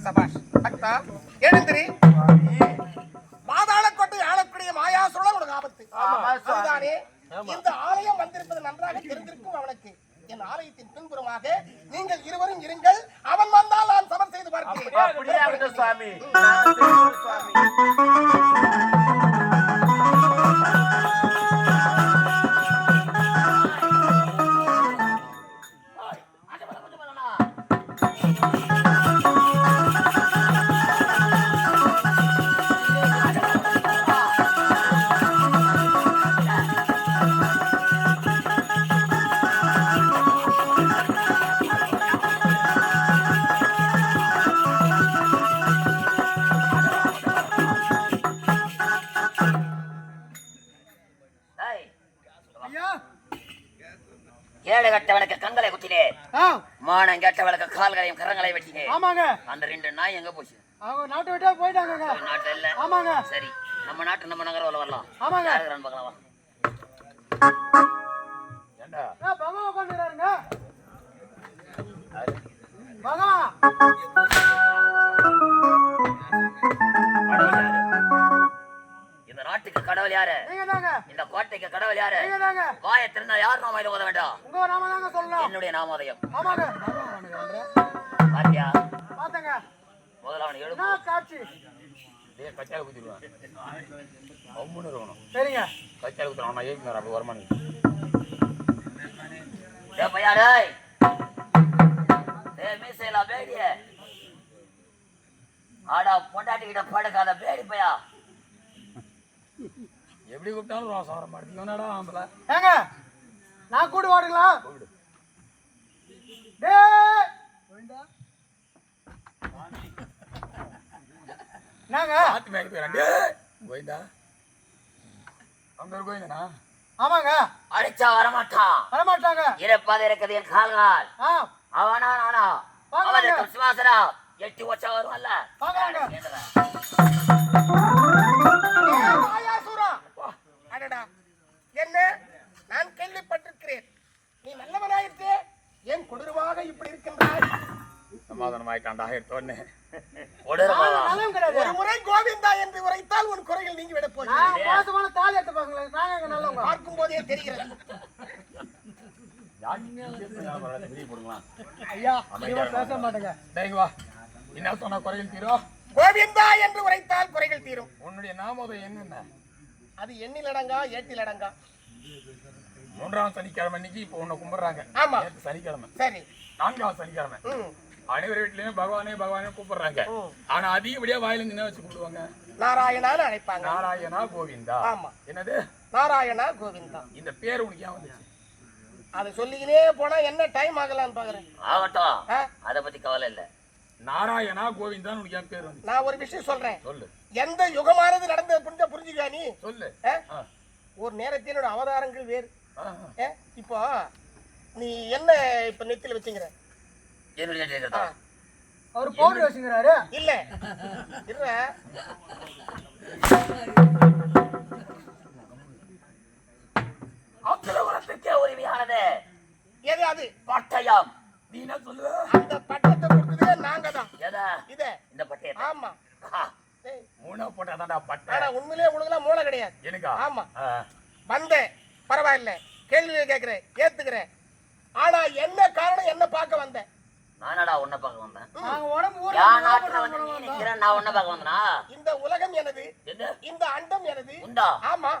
சபாஷ் பக்தா எழுந்திரி. பாதாளக்கோட்டை ஆளக்கூடிய மாயாசுரன் உனக்கு ஆபத்து. அதுதானே இந்த ஆலயம் வந்திருப்பது நன்றாக தெரிந்திருக்கும் அவனுக்கு. என் ஆலயத்தின் பின்புறமாக நீங்கள் இருவரும் இருங்கள். அவன் வந்தால் நான் சமர் செய்து பார்க்கிறேன். சுவாமி ஏழு கட்டவனுக்கு கண்களை குத்தினே, மானம் கேட்டவளுக்கு கால்களையும் கரங்களை வெட்டினே. ஆமாங்க. அந்த ரெண்டு நாய் எங்க போச்சு? அவங்க நாட்டை விட்டா போயிட்டாங்க. நாட்டு இல்ல. ஆமாங்க. சரி, நம்ம நாட்டு நம்ம நகரம் வரலாம். ஆமாங்க. யாருன்னு பார்க்கலாம். ஏண்டா பகவா உட்கார்ந்துறாருங்க. பகவா இந்த நாட்டுக்கு கடவுள் யாரு? இந்த கோட்டைக்கு கடவுள் யாரு? வாயை திறந்தா யார் நாம ஓத வேண்டாம். உங்க நாம தாங்க சொல்லலாம். என்னுடைய நாமோதயம். ஆமாங்க. பாத்தியா? பாத்தங்க. முதல்ல அவனை எழுப்பு. நான் காட்சி. டேய் கச்சால குத்திடுவான். அம்முன்னு இருக்கணும். சரிங்க. கச்சால குத்துறான். நான் ஏறினார் அப்ப வரமானி. டேய் பையா டேய். டேய் மீசைல பேடியே. ஆடா பொண்டாட்டி கிட்ட படுக்காத பேடி பையா. எப்படி கூப்பிட்டாலும் ரோசம் வர மாட்டேங்குதுடா ஆம்பள. ஏங்க நான் கூட வாடுங்களா? டேய் கோவிந்தா நாங்க ஆத்து மேல போறேன். டேய் கோவிந்தா அங்க ஒரு கோவிந்தனா? ஆமாங்க. அடிச்சா வரமாட்டாங்க. இறப்பாத இருக்குது என் கால்கால். அவனா நானா அவனுக்கு சுவாசனா எட்டி வச்சா வருவல்ல. என்ன நான் கேள்விப்பட்டிருக்கிறேன். நீ நல்லவனாயிற்றே, ஏன் கொடூரமாக இப்படி இருக்கின்றாய்? சமாதானமாயிட்டாண்டா எடுத்தோன்னு. ஒரு முறை கோவிந்தா என்று உரைத்தால் உன் குறைகள் நீங்கி விட போகிறேன். பார்க்கும் போதே தெரிகிறது. என்ன சொன்னா குறைகள் தீரும்? கோவிந்தா என்று உரைத்தால் குறைகள் தீரும். உன்னுடைய நாமோதயம் என்னென்ன? அது எண்ணில் அடங்கா ஏட்டில் அடங்கா. மூன்றாம் சனிக்கிழமை இன்னைக்கு இப்போ உன்னை கும்பிடுறாங்க. ஆமா சனிக்கிழமை. சரி. நான்காவது சனிக்கிழமை அனைவரு வீட்லயும் பகவானே கூப்பிடுறாங்க. ஆனா அதிகப்படியா வாயில என்ன வச்சு கூப்பிடுவாங்க? நாராயணான்னு அழைப்பாங்க. நாராயணா கோவிந்தா. ஆமா. என்னது நாராயணா கோவிந்தா? இந்த பேர் உனக்கு ஏன் வந்துச்சு? அதை சொல்லிக்கினே போனா என்ன டைம் ஆகலான்னு பாக்குறேன். ஆகட்டும், அத பத்தி கவலை இல்ல. நாராயணா கோவிந்தா உனக்கு ஏன் பேர் வந்து? நான் ஒரு விஷயம் சொல்றேன். சொல்லு. எந்த யுகமானது நடந்தது புரிஞ்சுக்கா நீ? சொல்லு. ஒரு நேரத்தினோட அவதாரங்கள் வேறு. இப்போ நீ என்ன இப்ப நெத்தில வச்சுங்கிற? அவர் பவுடர் வச்சுக்கிறாரு. இல்ல இல்ல அக்ரவரத்துக்கே உரிமையானது எது? அது பட்டயம். நீ என்ன சொல்லுவ? அந்த பட்டத்தை கொடுத்ததே நாங்க தான். எதா? இத இந்த பட்டயம். ஆமா. மூணா போட்டாதான்டா பட்டை. ஆனா உண்மையிலேயே உங்களுக்குலாம் மூளை கிடையாது. எனக்கா? ஆமா. வந்தேன், பரவாயில்ல, கேள்வி கேட்கிறேன், ஏத்துக்கிறேன். ஆனா என்ன காரணம்? என்ன பார்க்க வந்தேன்? நானடா உன்னை பார்க்க வந்தேன். நான் உன்னை பார்க்க வந்தனா? இந்த உலகம் எனது, இந்த அண்டம் எனது. ஆமா.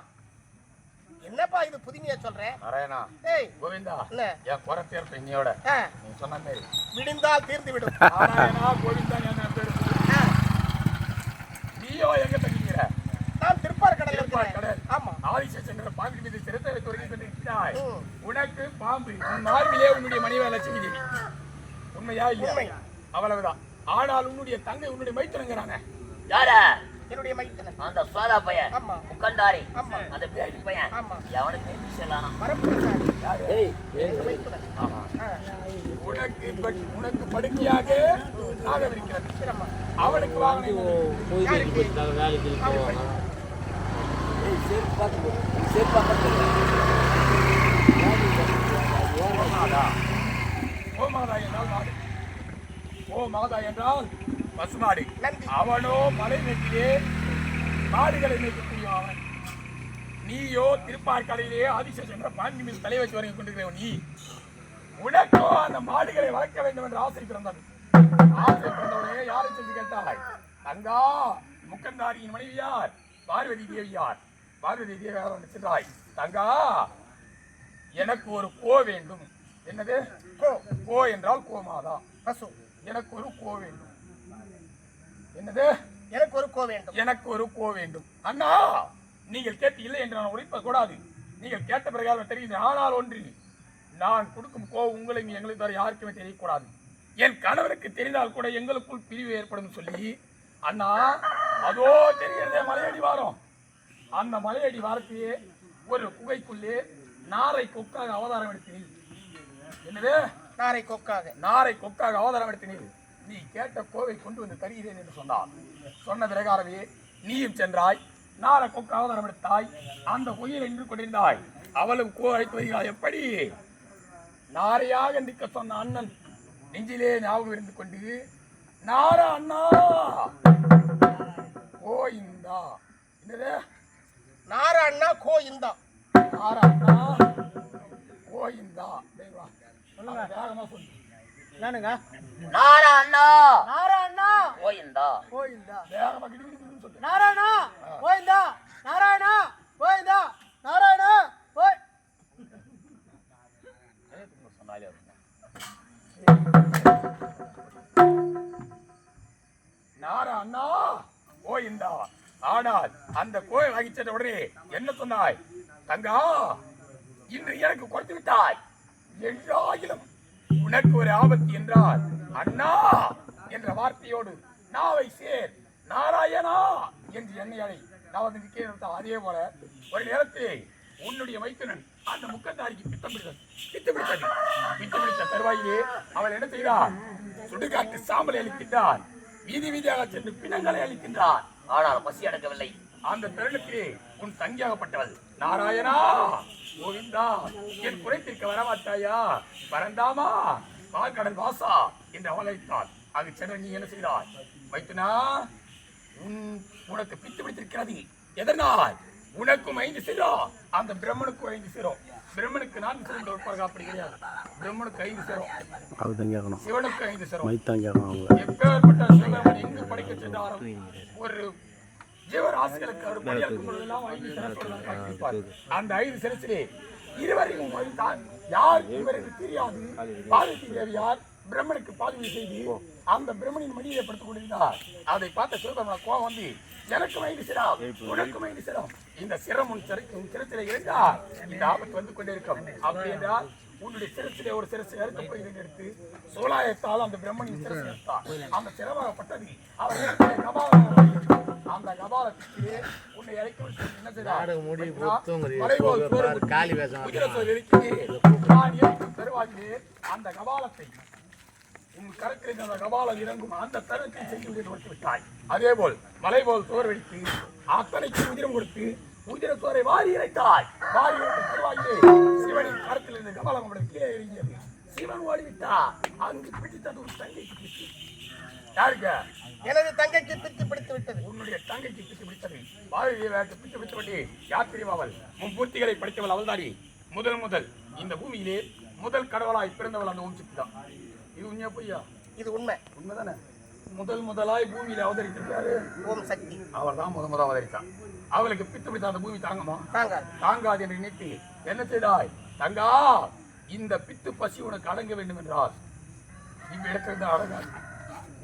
என்னப்பா இது புதுமையா சொல்றேன்? நாராயணா கோவிந்தா, என் குறை தீர்ப்பு இன்னையோட நீ சொன்ன மாதிரி விடிந்தால் தீர்ந்து விடும். நாராயணா கோவிந்தா என்ன பேரு? நீயோ எங்க தங்கிக்கிற? நான் திருப்பார் கடல் இருக்கிறேன். ஆமா. ஆதிசேஷங்கிற பாம்பு மீது சிரத்தை வைத்து வருகிறாய். உனக்கு பாம்பு உன் மார்பிலே உன்னுடைய மனைவி லட்சுமி தேவி. உண்மையா இல்லையா? அவ்வளவுதான். ஆனால் உன்னுடைய தங்கை உன்னுடைய மைத்துனங்கிறானே. யாரா? என்னுடைய மைத்துனன். அந்த சோதா பையன். ஆமா. முக்கண்டாரி. ஆமா. அந்த பேடி பையன். ஆமா. எவனுக்கு பேசலானா? மரப்புறானே. யாரு? ஏய் மைத்துனன். ஆமா. உனக்கு படுக்கையாக நாக இருக்கிறது. அவனுக்கு வாங்கணும். யாருக்கு? வேலைக்கு போவாங்க. ஏய் சேர் பாத்து. சேர் பாத்து. ஓமாதா. ஓமாதா என்ன நாடு? மாதா என்றால் பசுமாடு. நன்றி. அவனோ மலை நெட்டிலே மாடுகளை மேய்க்கக்கூடிய அவன். நீயோ திருப்பார்கடையிலே ஆதிசேஷன் என்ற பாண்டி மீது தலை வச்சு வரைக்கும் கொண்டிருக்கிறவன். நீ உனக்கோ அந்த மாடுகளை வளர்க்க வேண்டும் என்று ஆசை பிறந்தது. ஆசை பிறந்தவனே யாரை சென்று கேட்டாய்? தங்கா முக்கந்தாரியின் மனைவியார் பார்வதி தேவியார். பார்வதி தேவியார் சென்றாய். தங்கா எனக்கு ஒரு கோ வேண்டும். என்னது? கோ என்றால் கோமாதா பசு. எனக்கு ஒரு கோ வேண்டும். என்னது? எனக்கு ஒரு கோ வேண்டும். எனக்கு ஒரு கோ வேண்டும். அண்ணா நீங்கள் கேட்டு இல்லை என்று நான் உரைப்ப கூடாது. நீங்கள் கேட்ட பிரகாரம் தெரியுது. ஆனால் ஒன்று, நான் கொடுக்கும் கோ உங்களையும் எங்களுக்கு தர யாருக்குமே தெரியக்கூடாது. என் கணவருக்கு தெரிந்தால் கூட எங்களுக்குள் பிரிவு ஏற்படும் சொல்லி, அண்ணா அதோ தெரிகிறதே மலையடி வாரம். அந்த மலையடி வாரத்தையே ஒரு குகைக்குள்ளே நாரை கொக்காக அவதாரம் எடுத்தீர்கள். என்னது? நாரை கொக்காக. நாரை கொக்காக அவதாரம் எடுத்தீர்கள். நீ கேட்ட கோவை கொண்டு வந்து தருகிறேன் என்று சொன்னார். சொன்ன பிரகாரமே நீயும் சென்றாய். நாரை கொக்கு அவதாரம் எடுத்தாய். அந்த குயில் நின்று கொண்டிருந்தாய். அவளும் கோ அழைத்து வருகிறாய். எப்படி? நாரையாக நிற்க சொன்ன அண்ணன் நெஞ்சிலே ஞாபகம் இருந்து கொண்டு, நாரா அண்ணா கோயிந்தா. என்னது? நாரா அண்ணா கோயிந்தா. நாரா அண்ணா கோயிந்தா. சொல்லுங்க, வேகமா சொல்லு. நானுங்க நாரா அண்ணா நாரா அண்ணா கோயிந்தா. கோயிந்தா. வேகமா கிடுகிடுன்னு சொல்லு. நாராயணா கோயிந்தா. நாராயணா கோயிந்தா. நாராயணா கோய். சொன்னாலே நாரா அண்ணா கோயிந்தா. ஆனால் அந்த கோயில் வாங்கி சென்ற உடனே என்ன சொன்னாய்? தங்கா இன்று எனக்கு கொடுத்து விட்டாய். எல்லாயிலும் உனக்கு ஒரு ஆபத்து என்றால் அண்ணா என்ற வார்த்தையோடு நாவை சேர் நாராயணா என்று என்னை அழை. நான் வந்து நிற்கிறேன். அதே போல ஒரு நேரத்தில் உன்னுடைய மைத்துனன் அந்த முக்கத்தாரிக்கு பித்தம் பிடித்த தருவாயிலே அவள் என்ன செய்தார்? சுடுகாட்டு சாம்பலை அளிக்கின்றார். வீதி வீதியாக சென்று பிணங்களை அளிக்கின்றார். ஆனால் பசி அடக்கவில்லை. அந்த தருணத்திலே உன் தங்கியாகப்பட்டவள் நாராயணா கோவிந்தா என் குறைத்திருக்க வரமாட்டாயா? பரந்தாமா பால்கடல் வாசா என்று அவளைத்தாள். அங்கு சென்ற நீ என்ன செய்தாய்? மைத்துனா உனக்கு பித்து பிடித்திருக்கிறது. எதனால்? உனக்கும் 5 சிரம், அந்த பிரம்மனுக்கும் 5 சிரம். பிரம்மனுக்கு 4 சிரம் கொடுப்பார்கள். அப்படி கிடையாது. பிரம்மனுக்கு 5 சிரம், சிவனுக்கு 5 சிரம். எப்பேற்பட்ட சிவன் எங்கு படைக்க சென்றாலும் ஒரு ஜீவராசிகளுக்கு அவர் பணியாற்றும் பொழுதெல்லாம் 5 சிரசுடன் காட்டியிருப்பார். அந்த 5 சிரசிலே இருவரையும் யார் இவருக்கு தெரியாது. பார்வதி தேவியார் பிரம்மனுக்கு பாதுகை செய்து அந்த பிரம்மனின் மடியை படுத்துக் கொண்டிருந்தார். அதை பார்த்த சிவபெருமான் கோபம் வந்து, எனக்கு 5 சிரம், உனக்கும் 5 சிரம். இந்த சிரம் உன் சிரத்திலே இருந்தால் இந்த ஆபத்து வந்து கொண்டிருக்கும். அப்படி என்றால் உன்னுடைய சிரத்திலே ஒரு சிரசு அறுக்கப்படுகிறது எடுத்து சோலாயத்தால் அந்த பிரம்மனின் சிரசு எடுத்தார். அந்த சிரமாகப்பட்டது அவர் அந்த கபாலத்துக்கு உன்னை இறக்கி என்ன செய்தார்? அந்த கபாலத்தை உன் கரத்தில் அந்த கபாலம் இறங்கும் அந்த தருணத்தை செய்து கொடுத்து விட்டாய். அதே போல் மலை போல் சோறு வெடித்து அத்தனைக்கு உதிரம் கொடுத்து உதிர சோரை வாரி இறைத்தாய். வாரி இறைத்த தருவாயிலே சிவனின் கரத்தில் இருந்த கபாலம் அவனுக்கு கீழே இறங்கியது. சிவன் ஓடிவிட்டார். அங்கு பிடித்தது ஒரு தங்கைக்கு பிடித்து. யாருக்கு? எனது தங்கைக்கு பிடித்து பிடித்து விட்டது. உன்னுடைய தங்கைக்கு பிடித்து பிடித்தது. பாரதியாருக்கு பிடித்து பிடித்தபடி யார் தெரியுமாவள்? மும்மூர்த்திகளை படித்தவள் அவள்தாடி. முதல் இந்த பூமியிலே முதல் கடவுளாய் பிறந்தவள் அந்த ஓம் சக்தி தான். இது உண்மையா பொய்யா? இது உண்மை. உண்மைதானே? முதலாய் பூமியில அவதரித்திருக்காரு ஓம் சக்தி. அவர் தான் முதல் அவதரித்தார். அவளுக்கு பித்து பிடித்த அந்த பூமி தாங்கம்மா? தாங்காது என்று நினைத்து என்ன செய்தாய்? தங்கா இந்த பித்து பசி உனக்கு அடங்க வேண்டும் என்றால் இவ்விடத்திலிருந்து அடங்காது.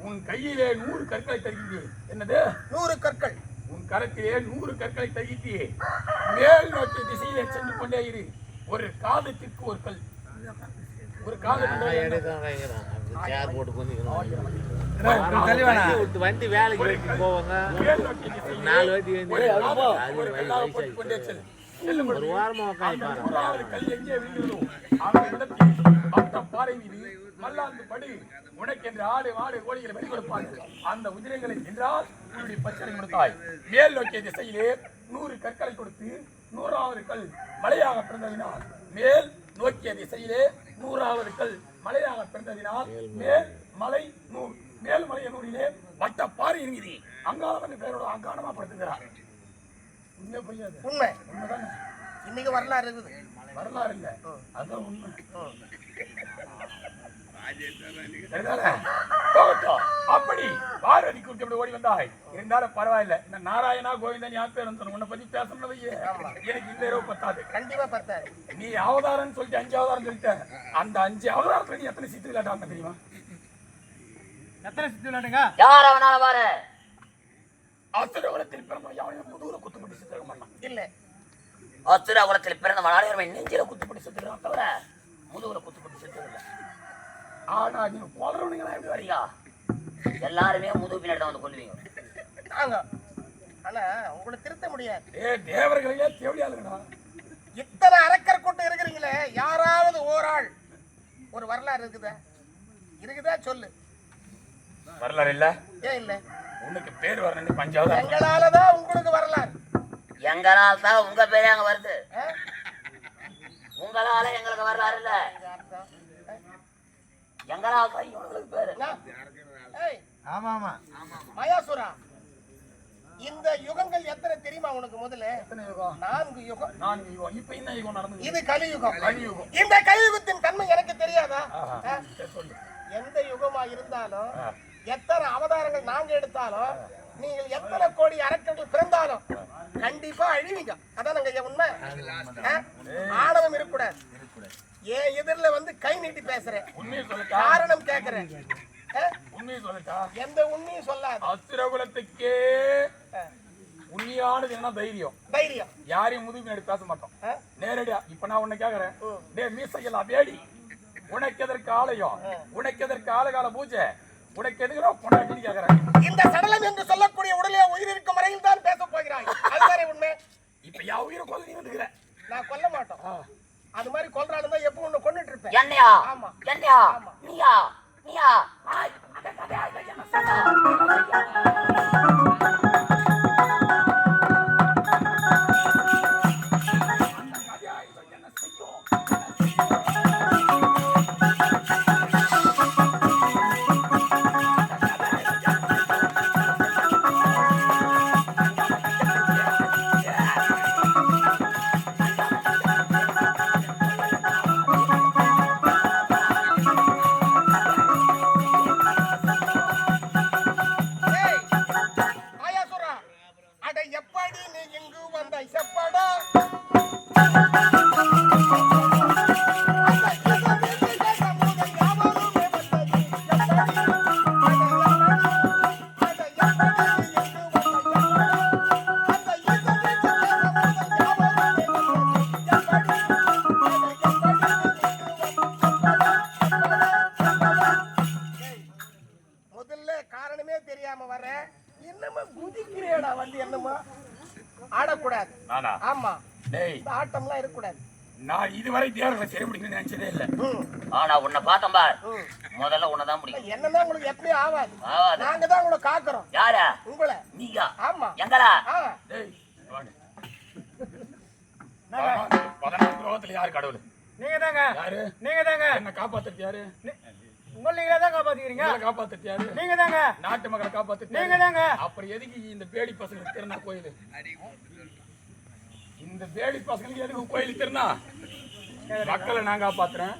உன் கையிலே 100 கற்களை தருகின்றேன். என்னது? 100 கற்கள். உன் கரத்திலே 100 கற்களை தருகின்றே. மேல் நோக்கிய திசையிலே சென்று கொண்டே இரு. ஒரு காதத்திற்கு ஒரு கல். ஒரு காதத்திற்கு வண்டி வேலைக்கு போவாங்க. 4 வாட்டி கொண்டே செல். ஒரு வாரமா கல் எங்கே விழுந்ததோ அந்த இடத்தில் பட்ட பாறை மீது மல்லாந்து படு. உனக்கு என்று ஆடு மாடு கோழிகளை வழி கொடுப்பார்கள். அந்த உதிரங்களை என்றால் உன்னுடைய பச்சனை கொடுத்தாய். மேல் நோக்கிய திசையிலே 100 கற்களை கொடுத்து 100வது கல் மலையாக பிறந்ததினால் மேல் நோக்கிய திசையிலே 100வது கல் மலையாக பிறந்ததினால் மேல் மலை 100 மேல்மலை என்னுடைய வட்ட பாறை இருக்குது அங்காளவன் பேரோட அங்காளமா படுத்துக்கிறார். உண்மை பொய்யாது? உண்மை. உண்மைதானே? இன்னைக்கு வரலாறு இருக்குது. வரலாறு இல்ல, அதுதான் உண்மை. அப்படி பார்வதி கூட்டி ஓடி வந்தாய். இருந்தாலும் பரவாயில்ல. இந்த நாராயணா கோவிந்தன் யார் பேர் உன்னை பத்தி பேசணும் எனக்கு இந்த இரவு பத்தாது. கண்டிப்பா பத்தாது. நீ அவதாரம் சொல்லிட்டு 5 அவதாரம் சொல்லிட்ட. அந்த 5 அவதாரத்துல நீ எத்தனை சித்து விளையாட்டாங்க தெரியுமா? எத்தனை சித்து விளையாட்டுங்க? யார் அவனால பாரு. அசுரகுலத்தில் பிறந்த யாரையும் முதுகுல குத்துப்பட்டு சித்திர மாட்டான். இல்ல, அசுரகுலத்தில் பிறந்த மனாடியர்மை நெஞ்சில குத்துப்பட்டு சித்திரம் தவிர முதுகுல குத்துப்பட்டு சித்திரம். ஆனா நீங்க கொலறவனுங்களா எப்படி வரீங்க? எல்லாருமே முதுகு பின்னாடி தான் வந்து கொல்லுவீங்க. ஆனா உங்களை திருத்த முடியாது. தேவர்களையே தேவையாளுங்கடா. இத்தனை அரக்கர் கூட்டம் இருக்கிறீங்களே, யாராவது ஓராள் ஒரு வரலாறு இருக்குதா சொல்லு. வரலாறு இல்ல? ஏன் இல்ல? உனக்கு பேர் வரணும். 5 அவதாரம் எங்களாலதான் உங்களுக்கு வரலாறு. எங்களால் தான் உங்க பேரே அங்க வருது. உங்களால எங்களுக்கு வரலாறு இல்ல. எங்களால் தான் இவங்களுக்கு பேரு. ஆமா ஆமா மயாசுரா, இந்த யுகங்கள் எத்தனை தெரியுமா உனக்கு? முதல்ல எத்தனை யுகம்? 4 யுகம். 4 யுகம். இப்ப என்ன யுகம் நடந்தது? இது கலியுகம். கலியுகம். இந்த கலியுகத்தின் தன்மை எனக்கு தெரியாதா? சொல்லு. எந்த யுகமா இருந்தாலும், எத்தனை அவதாரங்கள் நாங்க எடுத்தாலும், நீங்கள் எத்தனை கோடி அரக்கர்கள் பிறந்தாலும் கண்டிப்பா அழிவீங்க. அதான் நாங்க உண்மை. ஆணவம் இருக்கக்கூடாது. ஏன் எதிரில வந்து கை நீட்டி பேசுறேன், உண்மையை சொல்லட்டா? காரணம் கேட்கிறேன். உண்மையை சொல்லட்டா? எந்த உண்மையும் சொல்லாது. அசுரகுலத்துக்கே உண்மையானது என்ன? தைரியம். தைரியம். யாரையும் முதுகு எடுத்து பேச மாட்டோம். நேரடியா இப்ப நான் உன்னை கேக்குறேன், டே மீசைகள் அபேடி, உனக்கு எதற்கு ஆலயம், உனக்கு எதற்கு ஆலகால பூஜை, உனக்கு எதுக்குறோ பொண்டாட்டின்னு கேக்குறேன். இந்த சடலம் என்று சொல்லக்கூடிய உடலே உயிர் இருக்கும் வரையில் தான் பேச போகிறாய். அதுதானே உண்மை. இப்ப யா உயிரை கொல்ல நீ வந்துக்கிற. நான் கொல்ல மாட்டோம். அது மாதிரி கொல்றாலும் தான் எப்போ ஒண்ணு கொண்டுட்டு இருப்பேன். என்னையா? ஆமா. என்னையா? நீயா? நீயா? ஆடக்கூடாது. ஆமா, ஆட்டம்லாம் இருக்கக்கூடாது. நான் இதுவரை தேர்தலை சரி பிடிக்கணும்னு நினைச்சதே இல்ல. ஆனா உன்னை பார்த்தேன் பார், முதல்ல உன்னதான் பிடிக்கும். என்னன்னா உங்களுக்கு எப்பயும் ஆவாது. நாங்க தான் உங்களை காக்குறோம். யாரா? உங்களை. நீங்க? ஆமா. எங்களா? 14 லோகத்துல யாரு கடவுள்? நீங்க தாங்க. யாரு? நீங்க தாங்க. என்ன காப்பாத்துறது யாரு? உங்களை நீங்க தான் காப்பாத்திக்கிறீங்க. காப்பாத்துறது யாரு? நீங்க தாங்க. நாட்டு மக்களை காப்பாத்துறது நீங்க தாங்க. அப்புறம் எதுக்கு இந்த பேடி பசங்க திருநா கோயில்? இந்த பேடி பசங்களுக்கு எதுக்கு கோயில் திருநா? மக்களை நான் காப்பாத்துறேன்.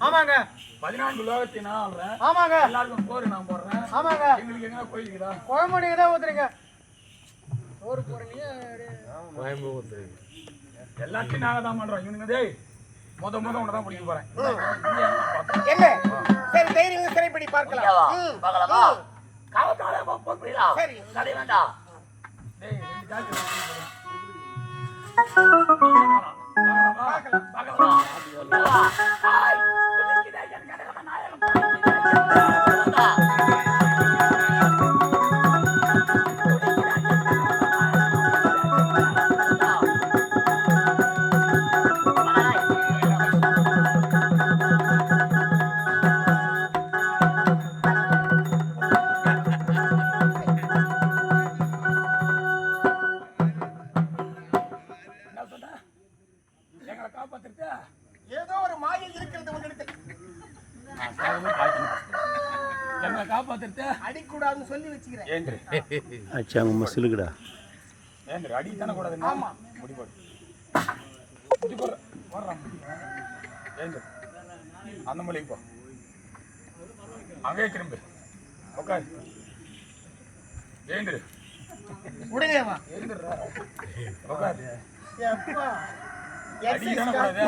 ஆமாங்க. 14 லோகத்தை நான் ஆள்றேன். ஆமாங்க. எல்லாருக்கும் சோறு நான் போடுறேன். ஆமாங்க. எங்களுக்கு எங்க கோயில் இருக்குதா? குழம்பு நீங்க தான் ஊத்துறீங்க. சோறு போறீங்க. கோயம்பு ஊத்துறீங்க. எல்லாத்தையும் நாங்க தான் பண்றோம். இவனுங்க டேய் முத உன்னதான் பிடிக்க போறேன். என்ன? சரி, தைரியம் சிறைப்படி பார்க்கலாம். பார்க்கலாமா? காவல்காரமா போறீங்களா? சரி. கதை வேண்டாம். டேய் ரெண்டு ஜாதி பார்க்கலாம். பார்க்கலாமா? ஹாய். துணிக்குதே என் கடகம நாயகம். ஏதோ ஒரு மாயை இருக்கிறது உன்னிடத்தில். என்ன சொல்லி வச்சுக்கிறேன். ஏந்திரு அச்சாங்க மசிலுக்குடா. ஏந்திரு அடி தானே கூடாது. ஆமா. முடி போடு. முடி போடுற போடுறான். ஏந்திரு அந்த மூலைக்கு போ. அங்கே திரும்பு. உட்காரு. ஏந்திரு. உடனே வா. ஏந்திருடா. உட்காரு. எப்பா அடிதானே கூடாது.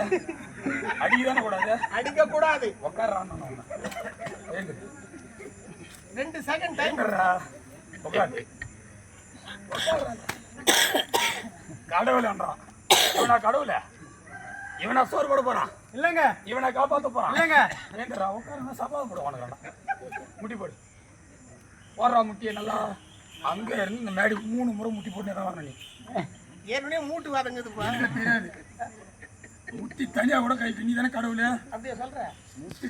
அடிதானே கூடாது. அடிக்க கூடாது. உட்கார்றான். ஏந்திரு. 2 செகண்ட் டைம். ஏந்திருடா. உட்காரு. கடவுள்ன்றான். இவனா கடவுள? இவனா சோறு போட போறான்? இல்லங்க. இவனை காப்பாத்த போறான்? இல்லங்க. ஏந்திரா உட்காருங்க. சபாதம் போடுவானுங்க. முட்டி போடு. போடுறா முட்டியை நல்லா. அங்க இருந்து இந்த மேடி 3 முறை முட்டி போட்டு வரணும். நீ ஏற்கனவே மூட்டு வாதங்குதுப்பா. தெரியாது. முட்டி தனியா கூட கை நீ தானே கடவுளே. அப்படியே சொல்ற. முட்டி